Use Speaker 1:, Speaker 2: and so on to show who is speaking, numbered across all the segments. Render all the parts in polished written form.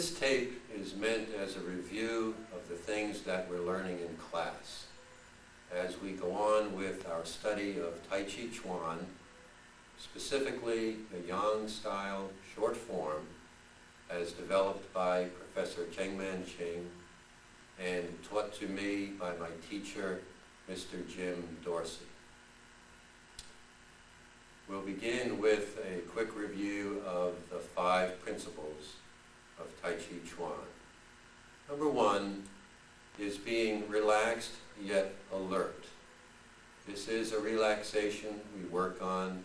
Speaker 1: This tape is meant as a review of the things that we're learning in class. As we go on with our study of Tai Chi Chuan, specifically the Yang style short form as developed by Professor Chengman Ching and taught to me by my teacher, Mr. Jim Dorsey. We'll begin with a quick review of the 5 principles of Tai Chi Chuan. Number 1 is being relaxed yet alert. This is a relaxation we work on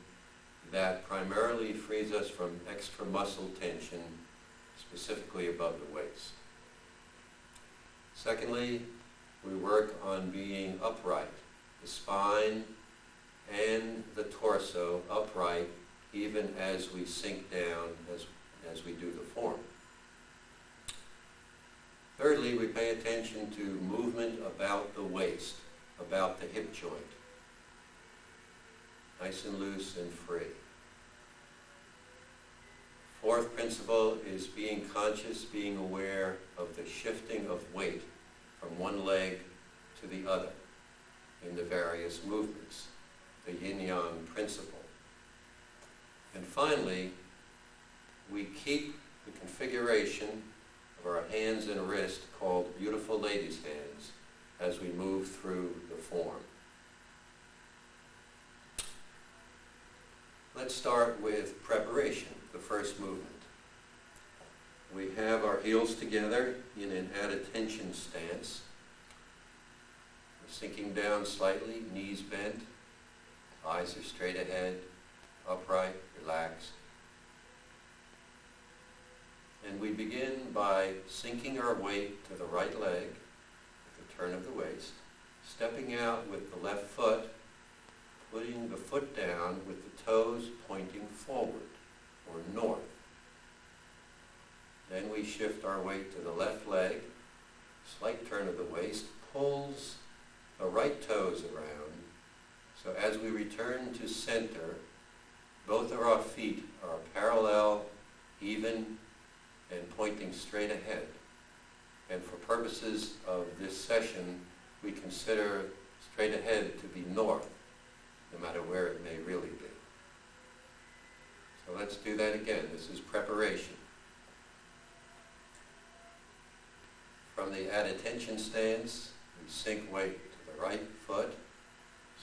Speaker 1: that primarily frees us from extra muscle tension, specifically above the waist. Secondly, we work on being upright, the spine and the torso upright even as we sink down as we do the form. Thirdly, we pay attention to movement about the waist, about the hip joint. Nice and loose and free. Fourth principle is being conscious, being aware of the shifting of weight from one leg to the other in the various movements, the yin-yang principle. And finally, we keep the configuration of our hands and wrist called beautiful ladies' hands as we move through the form. Let's start with preparation, the first movement. We have our heels together in an at-attention stance. We're sinking down slightly, knees bent, eyes are straight ahead, upright, relaxed. And we begin by sinking our weight to the right leg with the turn of the waist, stepping out with the left foot, putting the foot down with the toes pointing forward or north. Then we shift our weight to the left leg, slight turn of the waist, pulls the right toes around. So as we return to center, both of our feet are parallel, even, and pointing straight ahead. And for purposes of this session, we consider straight ahead to be north, no matter where it may really be. So let's do that again. This is preparation. From the at-attention stance, we sink weight to the right foot,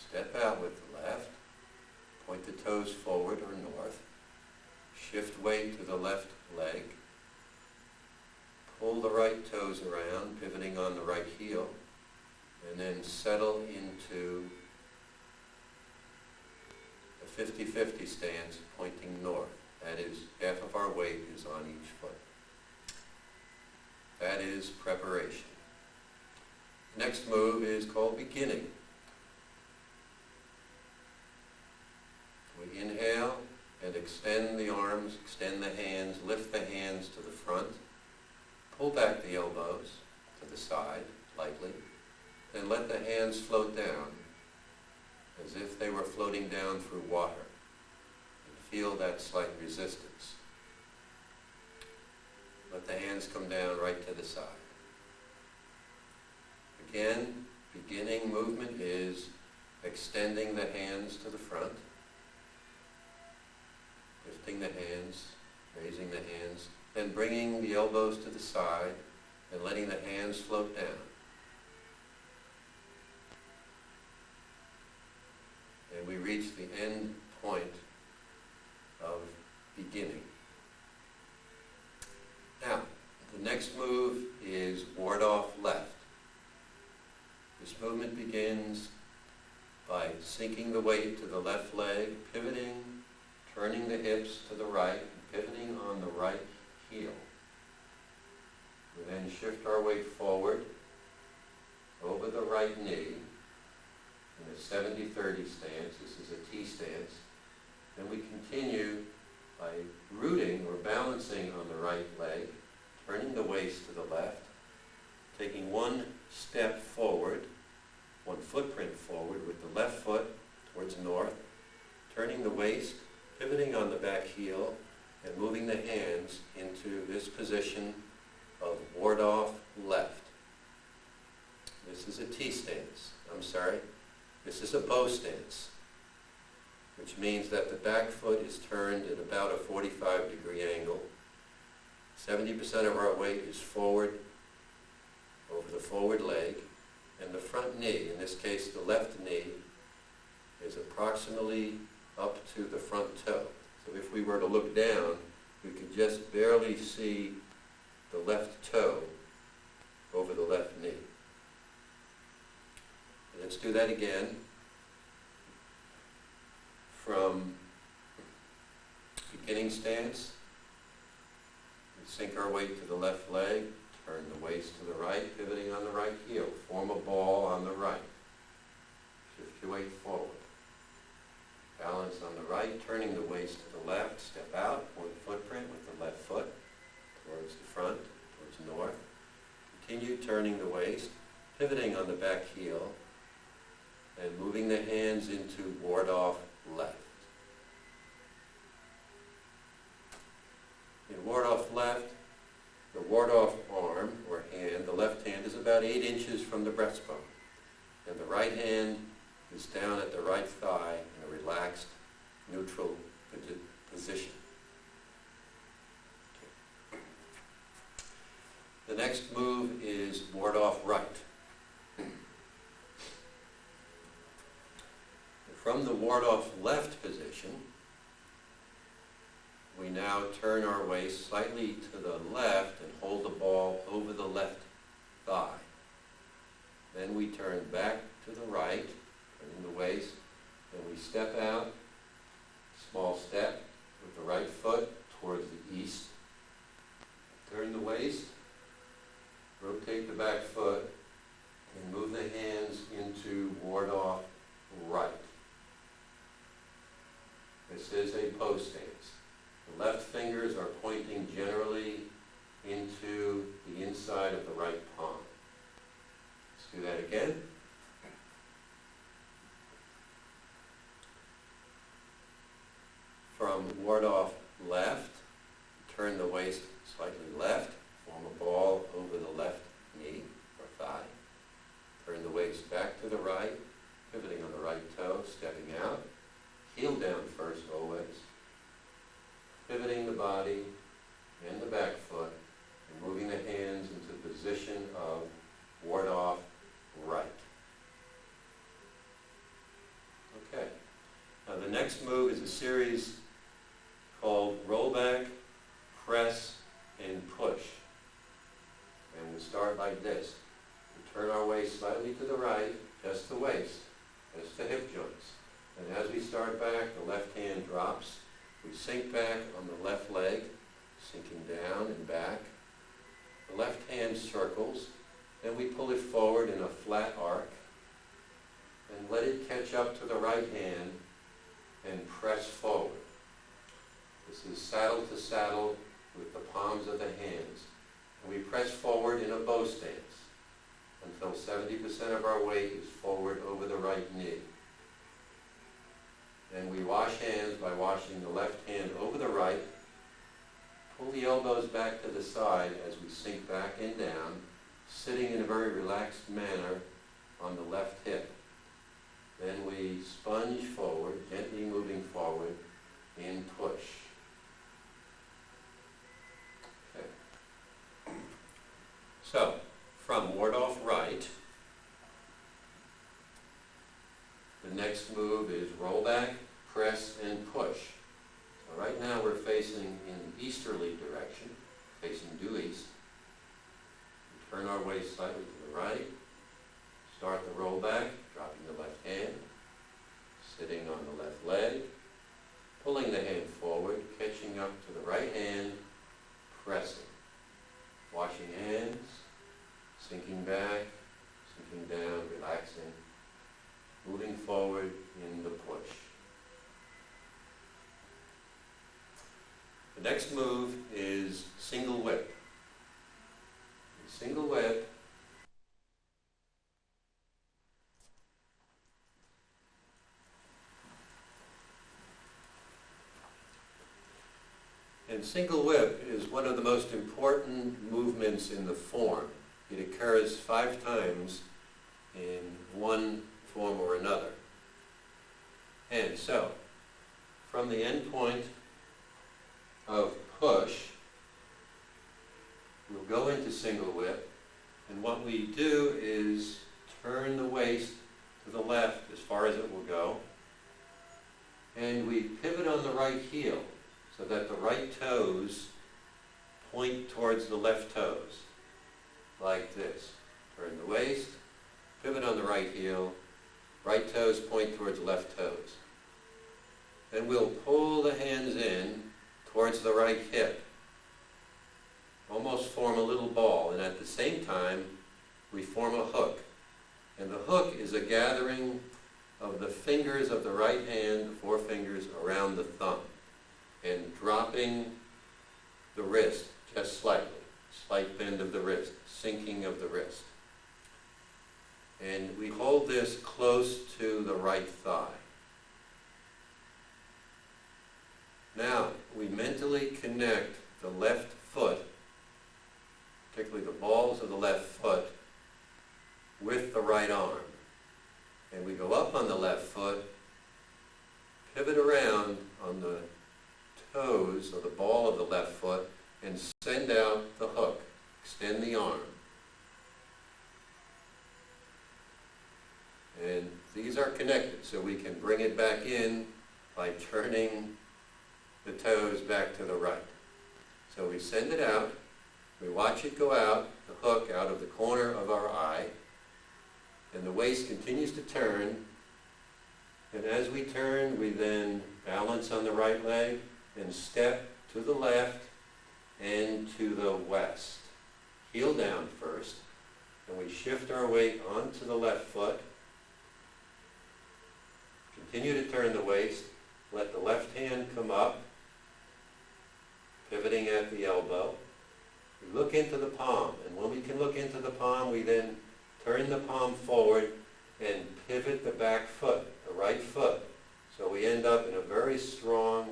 Speaker 1: step out with the left, point the toes forward or north, shift weight to the left leg, pull the right toes around, pivoting on the right heel, and then settle into a 50-50 stance pointing north. That is, half of our weight is on each foot. That is preparation. The next move is called beginning. We inhale and extend the arms, extend the hands, lift the hands to the front, pull back the elbows to the side lightly, then let the hands float down as if they were floating down through water, and feel that slight resistance. Let the hands come down right to the side. Again, beginning movement is extending the hands to the front, lifting the hands, raising the hands, then bringing the elbows to the side and letting the hands float down. And we reach the end point of beginning. Now, the next move is ward off left. This movement begins by sinking the weight to the left leg, pivoting, turning the hips to the right, and pivoting on the right heel. We then shift our weight forward over the right knee in a 70-30 stance. This is a T stance. Then we continue by rooting or balancing on the right leg, turning the waist to the left, taking one step forward, one footprint forward with the left foot towards north, turning the waist, pivoting on the back heel, and moving the hands into this position of ward off left. This is a T stance. I'm sorry. This is a bow stance, which means that the back foot is turned at about a 45-degree angle. 70% of our weight is forward over the forward leg, and the front knee, in this case the left knee, is approximately up to the front toe. So if we were to look down, we could just barely see the left toe over the left knee. Let's do that again. From beginning stance, we sink our weight to the left leg, turn the waist to the right, pivoting on the right heel. Form a ball on the right. Shift your weight forward. Balance on the right, turning the waist to the left. Step out, point footprint with the left foot towards the front, towards north. Continue turning the waist, pivoting on the back heel, and moving the hands into ward off left. In ward off left, the ward off arm or hand, the left hand is about 8 inches from the breastbone, and the right hand is down at the right thigh in a relaxed, neutral position. Okay. The next move is ward off right. From the ward off left position, we now turn our waist slightly to the left and hold the ball over the left thigh. Then we turn back to the right, turning the waist, and we step out, small step with the right foot towards the east. Turn the waist, rotate the back foot, and move the hands into ward off right. This is a pose stance. The left fingers are pointing generally into the inside of the right palm. Let's do that again. From ward off left, turn the waist slightly left, form a ball over the left knee or thigh. Turn the waist back to the right, pivoting on the right toe, stepping out. Heel down first always. Pivoting the body and the back foot and moving the hands into the position of ward off right. Okay. Now the next move is a series called roll back, press, and push. And we start like this. We turn our waist slightly to the right, just the waist, just the hip joints. And as we start back, the left hand drops. We sink back on the left leg, sinking down and back. The left hand circles. Then we pull it forward in a flat arc and let it catch up to the right hand and press forward. This is saddle to saddle with the palms of the hands. And we press forward in a bow stance until 70% of our weight is forward over the right knee. Then we wash hands by washing the left hand over the right. Pull the elbows back to the side as we sink back and down, sitting in a very relaxed manner on the left hip. Then we sponge forward, gently moving forward, and push. Okay. So, from ward off right, the next move is roll back, press, and push. So right now we're facing in easterly direction, facing due east. We turn our waist slightly to the right, start the roll back, dropping the left hand, sitting on the left leg, pulling the hand forward, catching up to the right hand, pressing. Washing hands, sinking back, sinking down, relaxing. Moving forward in the push. The next move is single whip. Single whip And single whip is one of the most important movements in the form. It occurs 5 times in one form or another. And so, from the end point of push, we'll go into single whip, and what we do is turn the waist to the left as far as it will go, and we pivot on the right heel so that the right toes point towards the left toes, like this. Turn the waist, pivot on the right heel, right toes point towards left toes. Then we'll pull the hands in towards the right hip, almost form a little ball, and at the same time we form a hook. And the hook is a gathering of the fingers of the right hand, the 4 fingers, around the thumb, and dropping the wrist just slightly, slight bend of the wrist, sinking of the wrist. And we hold this close to the right thigh. Now, we mentally connect the left foot, particularly the balls of the left foot, with the right arm. And we go up on the left foot, pivot around on the toes or the ball of the left foot, and send out the hook. Extend the arm. And these are connected, so we can bring it back in by turning the toes back to the right. So we send it out, we watch it go out, the hook out of the corner of our eye, and the waist continues to turn, and as we turn, we then balance on the right leg and step to the left and to the west. Heel down first, and we shift our weight onto the left foot. Continue to turn the waist, let the left hand come up, pivoting at the elbow. We look into the palm, and when we can look into the palm, we then turn the palm forward and pivot the back foot, the right foot. So we end up in a very strong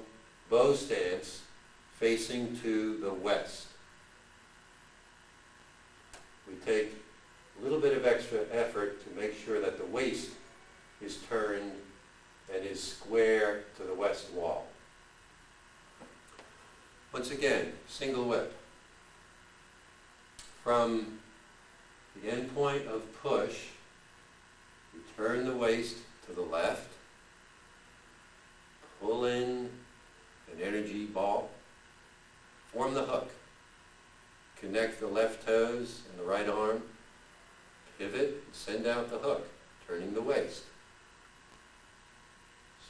Speaker 1: bow stance facing to the west. We take a little bit of extra effort to make sure that the waist is turned and is square to the west wall. Once again, single whip. From the end point of push, we turn the waist to the left, pull in an energy ball, form the hook, connect the left toes and the right arm, pivot, and send out the hook, turning the waist.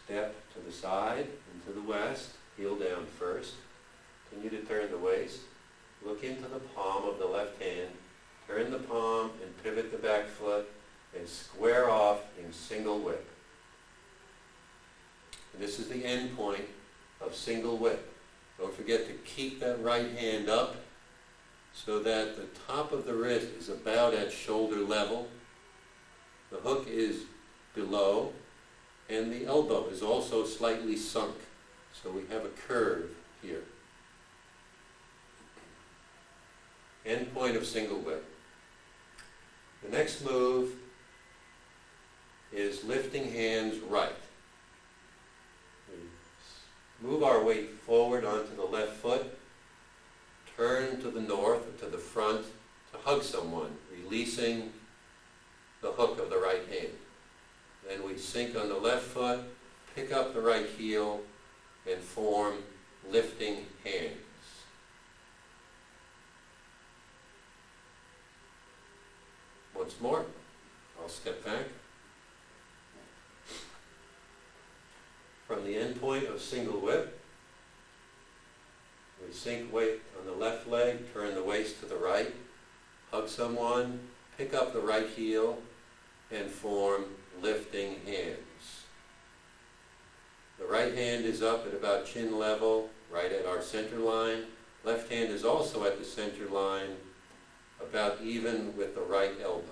Speaker 1: Step to the side and to the west, heel down first, continue to turn the waist, look into the palm of the left hand, turn the palm and pivot the back foot and square off in single whip. And this is the end point of single whip. Don't forget to keep that right hand up so that the top of the wrist is about at shoulder level. The hook is below and the elbow is also slightly sunk. So we have a curve here. End point of single whip. The next move is lifting hands right. We move our weight forward onto the left foot, turn to the north or to the front to hug someone, releasing the hook of the right hand. Then we sink on the left foot, pick up the right heel, and form lifting hands. Once more, I'll step back. From the end point of single whip, we sink weight on the left leg, turn the waist to the right, hug someone, pick up the right heel, and form lifting hands. The right hand is up at about chin level, right at our center line. Left hand is also at the center line, about even with the right elbow.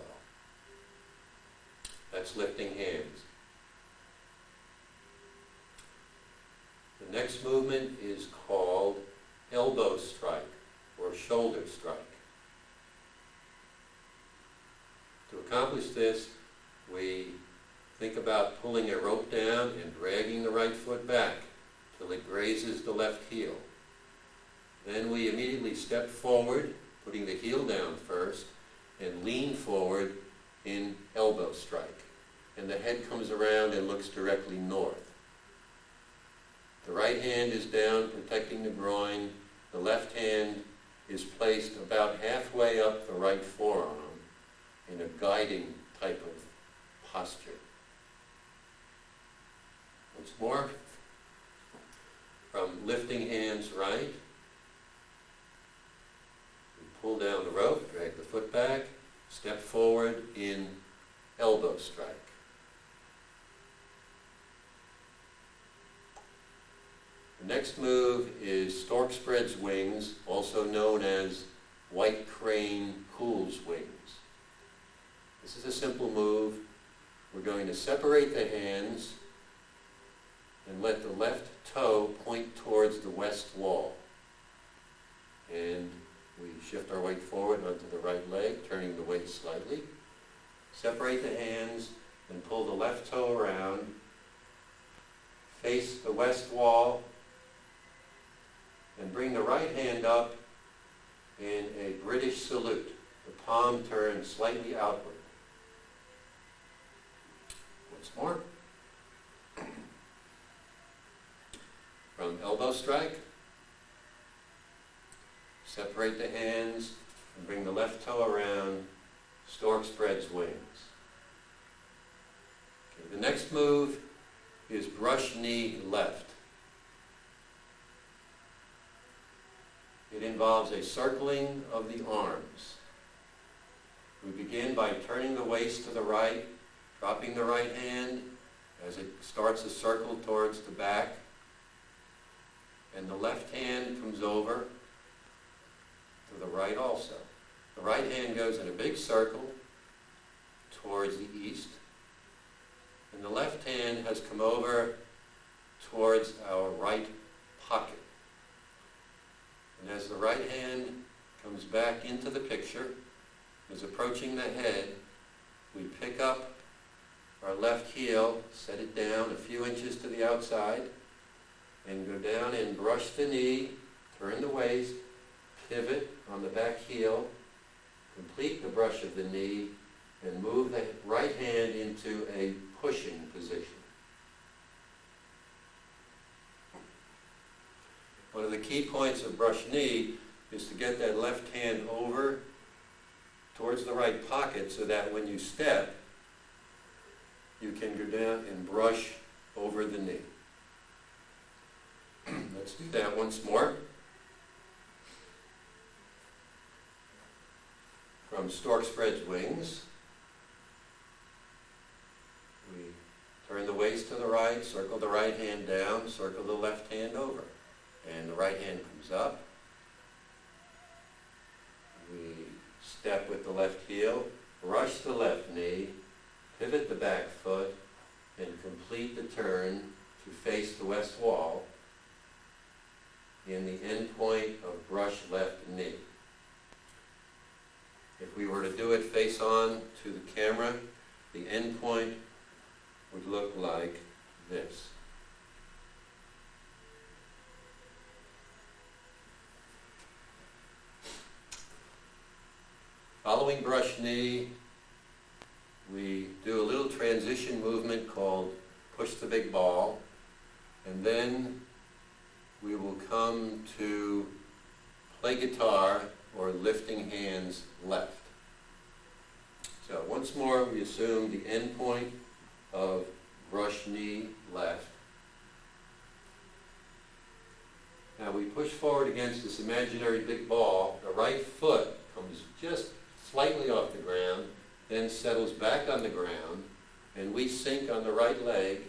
Speaker 1: That's lifting hands. The next movement is called elbow strike or shoulder strike. To accomplish this, we think about pulling a rope down and dragging the right foot back till it grazes the left heel. Then we immediately step forward, putting the heel down first, and lean forward in elbow strike. And the head comes around and looks directly north. The right hand is down, protecting the groin. The left hand is placed about halfway up the right forearm in a guiding type of posture. Once more, from lifting hands right, we pull down the rope, drag the foot back, step forward in elbow strike. The next move is stork spreads wings, also known as white crane Cool's wings. This is a simple move. We're going to separate the hands and let the left toe point towards the west wall. And we shift our weight forward onto the right leg, turning the weight slightly. Separate the hands and pull the left toe around. Face the west wall and bring the right hand up in a British salute. The palm turns slightly outward. Once more. From elbow strike, separate the hands and bring the left toe around, stork spreads wings. Okay, the next move is brush knee left. It involves a circling of the arms. We begin by turning the waist to the right, dropping the right hand as it starts a circle towards the back, and the left hand comes over to the right also. The right hand goes in a big circle towards the east, and the left hand has come over towards our right pocket. And as the right hand comes back into the picture, is approaching the head, we pick up our left heel, set it down a few inches to the outside, and go down and brush the knee, turn the waist, pivot on the back heel, complete the brush of the knee, and move the right hand into a pushing position. One of the key points of brush knee is to get that left hand over towards the right pocket so that when you step, you can go down and brush over the knee. Let's do that once more. From stork spreads wings, we turn the waist to the right, circle the right hand down, circle the left hand over. And the right hand comes up. We step with the left heel, brush the left knee, pivot the back foot, and complete the turn to face the west wall in the end point of brush left knee. If we were to do it face on to the camera, the end point would look like this. Following brush knee, we do a little transition movement called push the big ball, and then we will come to play guitar or lifting hands left. So once more, we assume the end point of brush knee left. Now we push forward against this imaginary big ball. The right foot comes just slightly off the ground, then settles back on the ground, and we sink on the right leg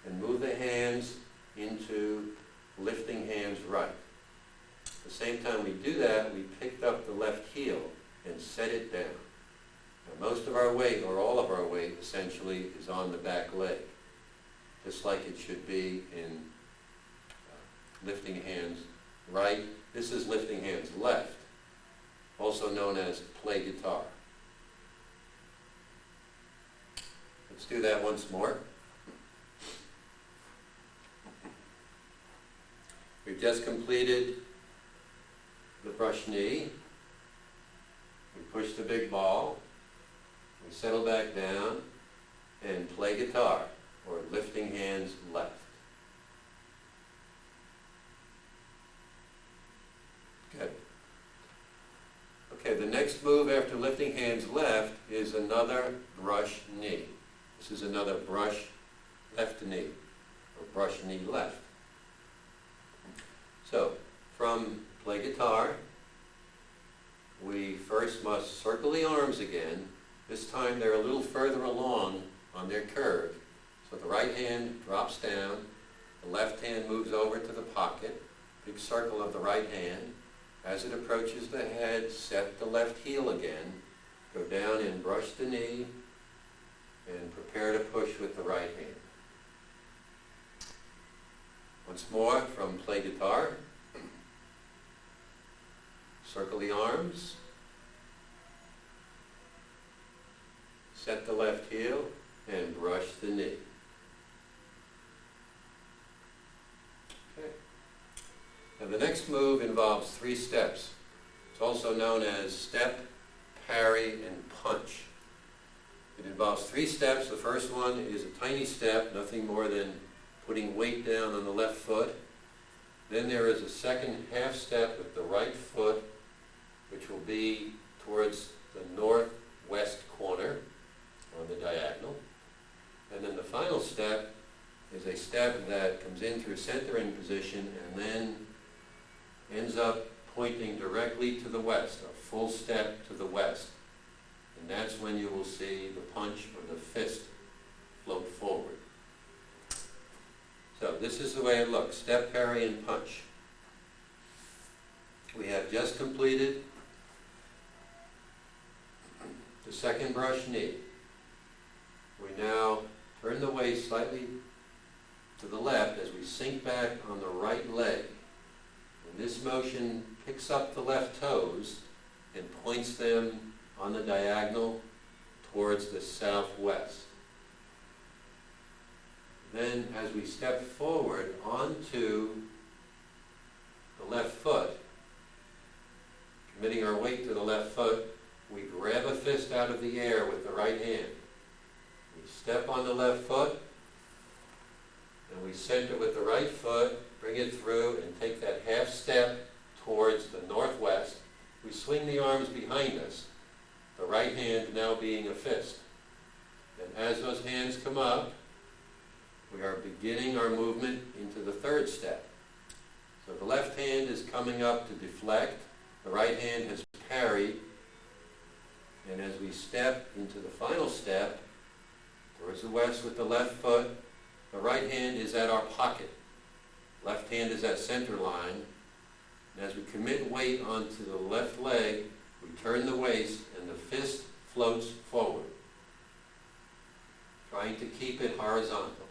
Speaker 1: and move the hands into lifting hands right. At the same time we do that, we picked up the left heel and set it down. Now, most of our weight, or all of our weight, essentially, is on the back leg, just like it should be in lifting hands right. This is lifting hands left, also known as play guitar. Let's do that once more. We've just completed the brush knee. We push the big ball. We settle back down and play guitar, or lifting hands left. Good. Okay, the next move after lifting hands left is another brush knee. This is another brush left knee, or brush knee left. So, from play guitar, we first must circle the arms again. This time they're a little further along on their curve. So the right hand drops down, the left hand moves over to the pocket, big circle of the right hand. As it approaches the head, set the left heel again, go down and brush the knee, and prepare to push with the right hand. Once more from play guitar. Circle the arms. Set the left heel and brush the knee. Okay. Now the next move involves 3 steps. It's also known as step, parry, and punch. It involves 3 steps. The first one is a tiny step, nothing more than putting weight down on the left foot. Then there is a second half step with the right foot, which will be towards the northwest corner on the diagonal. And then the final step is a step that comes in through centering position and then ends up pointing directly to the west, a full step to the west. And that's when you will see the punch or the fist float forward. So this is the way it looks: step, parry, and punch. We have just completed the second brush knee. We now turn the waist slightly to the left as we sink back on the right leg. And this motion picks up the left toes and points them on the diagonal towards the southwest. Then as we step forward onto the left foot, committing our weight to the left foot, we grab a fist out of the air with the right hand. We step on the left foot, and we center with the right foot, bring it through, and take that half step towards the northwest. We swing the arms behind us, the right hand now being a fist. And as those hands come up, we are beginning our movement into the third step. So the left hand is coming up to deflect, the right hand has parried, and as we step into the final step, towards the west with the left foot, the right hand is at our pocket. Left hand is at center line. And as we commit weight onto the left leg, we turn the waist and the fist floats forward, trying to keep it horizontal.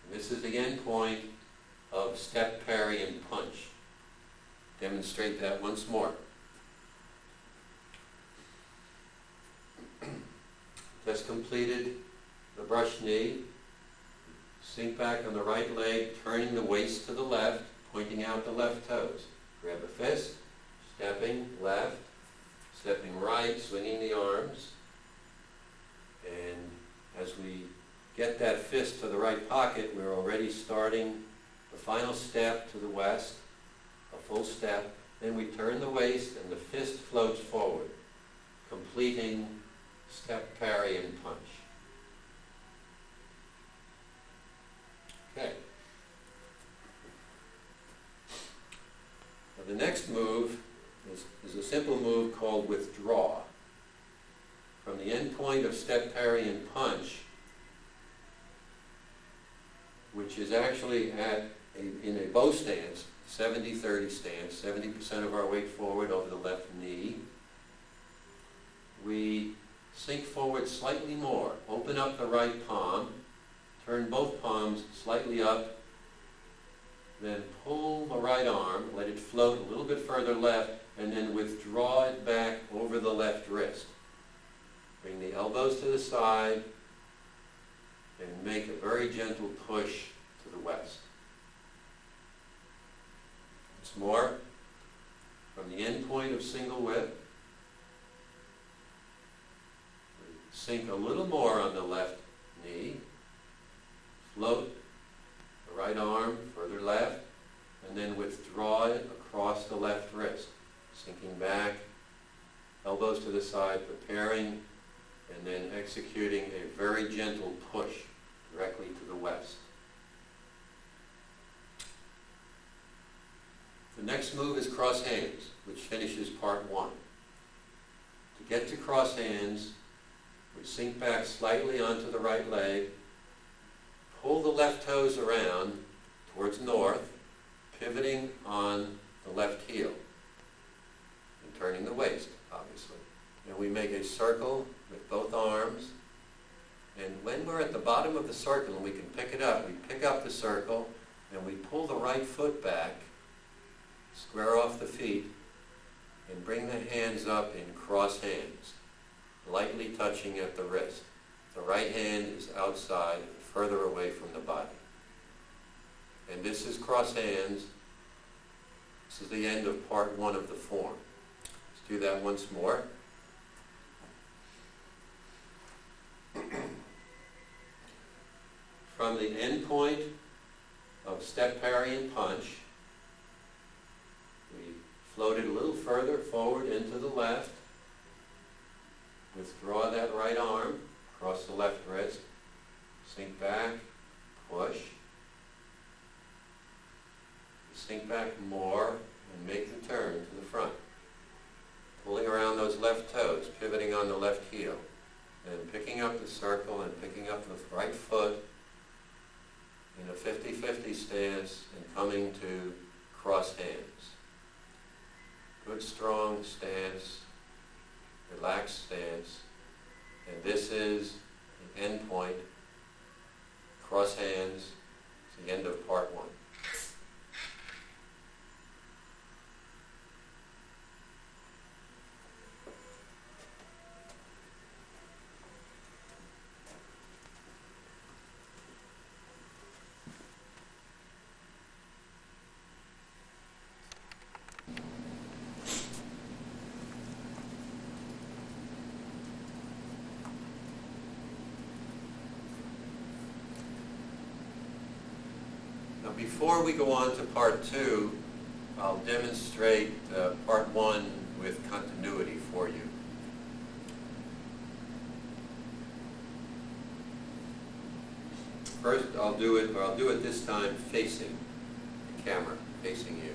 Speaker 1: And this is the end point of step, parry, and punch. Demonstrate that once more. Just completed the brush knee. Sink back on the right leg, turning the waist to the left, pointing out the left toes. Grab a fist, stepping left, stepping right, swinging the arms. And as we get that fist to the right pocket, we're already starting the final step to the west, a full step. Then we turn the waist and the fist floats forward, completing step, parry, and punch. Okay. Now the next move is a simple move called withdraw. From the end point of step, parry, and punch, which is actually in a bow stance, 70-30 stance, 70% of our weight forward over the left knee. We sink forward slightly more, open up the right palm, turn both palms slightly up then pull the right arm, let it float a little bit further left, and then withdraw it back over the left wrist. Bring the elbows to the side and make a very gentle push to the west. Once more, from the end point of single whip, sink a little more on the left knee, float the right arm further left, and then withdraw it across the left wrist, sinking back, elbows to the side, preparing, and then executing a very gentle push directly to the west. The next move is cross hands, which finishes part one. To get to cross hands, we sink back slightly onto the right leg, pull the left toes around towards north, pivoting on the left heel, and turning the waist, obviously. And we make a circle with both arms, and when we're at the bottom of the circle and we can pick it up, we pick up the circle and we pull the right foot back, square off the feet, and bring the hands up in cross hands, lightly touching at the wrist. The right hand is outside, further away from the body. And this is cross hands. This is the end of part one of the form. Let's do that once more. From the end point of step, parry, and punch, we float it a little further forward into the left. Withdraw that right arm across the left wrist. Sink back, push. Sink back more and make the turn to the front. Pulling around those left toes, pivoting on the left heel. And picking up the circle and picking up the right foot in a 50-50 stance and coming to cross hands. Good strong stance, relaxed stance, and this is the end point, cross hands, it's the end of part one. Before we go on to part two, I'll demonstrate part one with continuity for you. First, I'll do it this time facing the camera, facing you.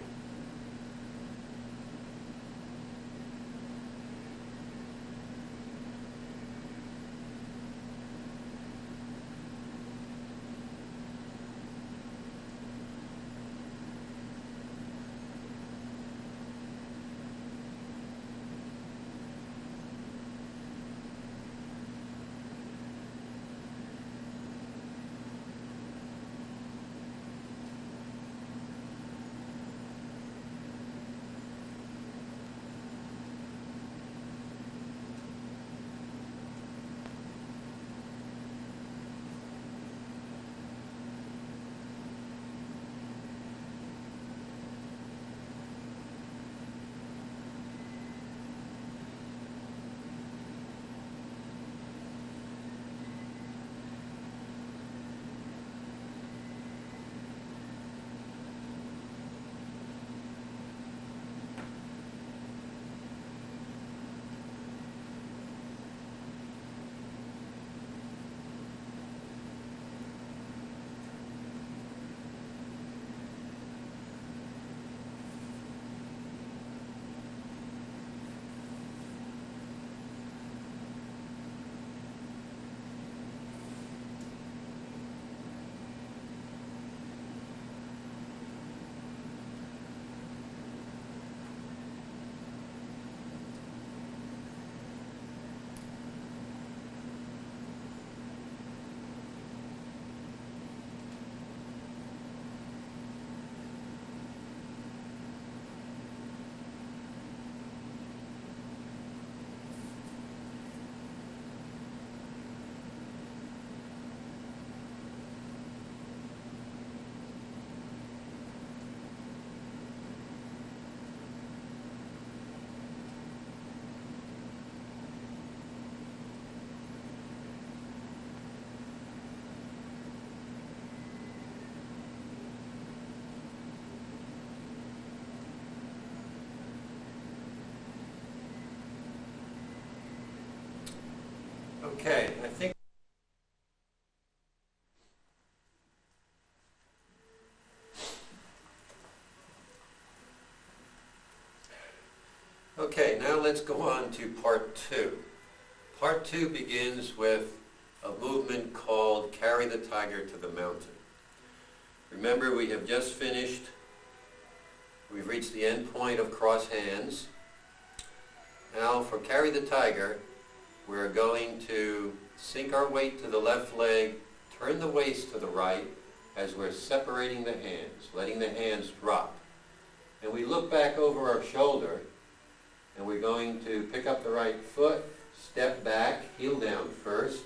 Speaker 1: Okay, I think okay, now let's go on to part 2. Part 2 begins with a movement called Carry the Tiger to the Mountain. Remember, we have just finished, we've reached the end point of cross hands. Now for Carry the Tiger, we're going to sink our weight to the left leg, turn the waist to the right as we're separating the hands, letting the hands drop. And we look back over our shoulder, and we're going to pick up the right foot, step back, heel down first.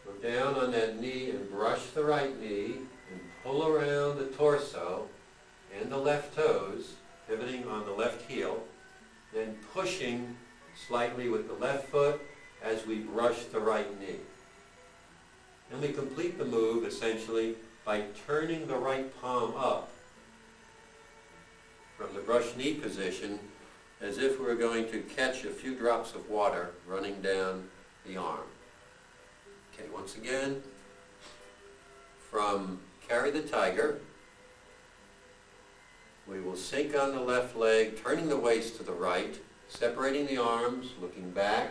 Speaker 1: Go down on that knee and brush the right knee and pull around the torso and the left toes, pivoting on the left heel, then pushing slightly with the left foot as we brush the right knee. And we complete the move essentially by turning the right palm up from the brush knee position as if we're going to catch a few drops of water running down the arm. Okay, once again, from Carry the Tiger, we will sink on the left leg, turning the waist to the right, separating the arms, looking back,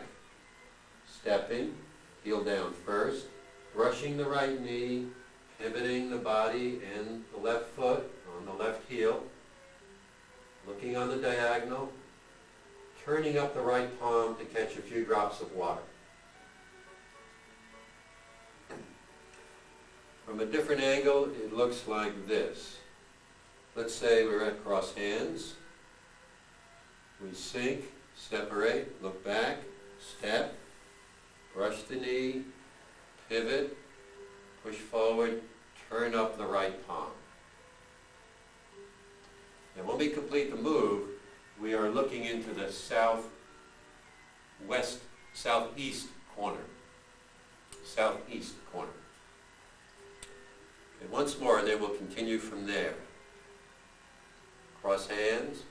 Speaker 1: stepping, heel down first, brushing the right knee, pivoting the body and the left foot on the left heel, looking on the diagonal, turning up the right palm to catch a few drops of water. From a different angle, it looks like this. Let's say we're at cross hands. We sink, separate, look back, step, brush the knee, pivot, push forward, turn up the right palm. And when we complete the move, we are looking into the southeast corner. Southeast corner. And once more, and then we'll continue from there. Cross hands,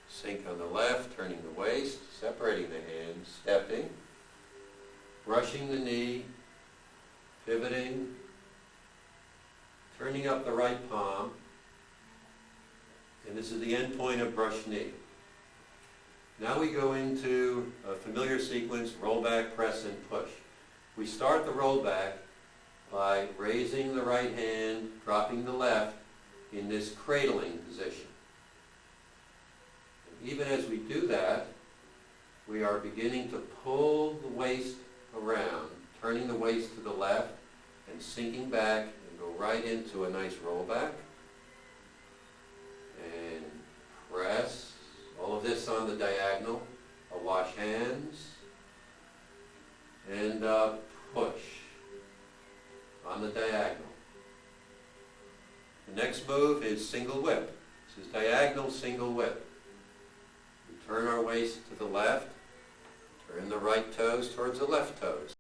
Speaker 1: sink on the left, turning the waist, separating the hands, stepping, brushing the knee, pivoting, turning up the right palm, and this is the end point of brush knee. Now we go into a familiar sequence, roll back, press, and push. We start the roll back by raising the right hand, dropping the left in this cradling position. And even as we do that, we are beginning to pull the waist around, turning the waist to the left and sinking back and go right into a nice rollback. And press, all of this on the diagonal, a wash hands, and push on the diagonal. The next move is single whip. This is diagonal single whip. We turn our waist to the left, turn the right toes towards the left toes.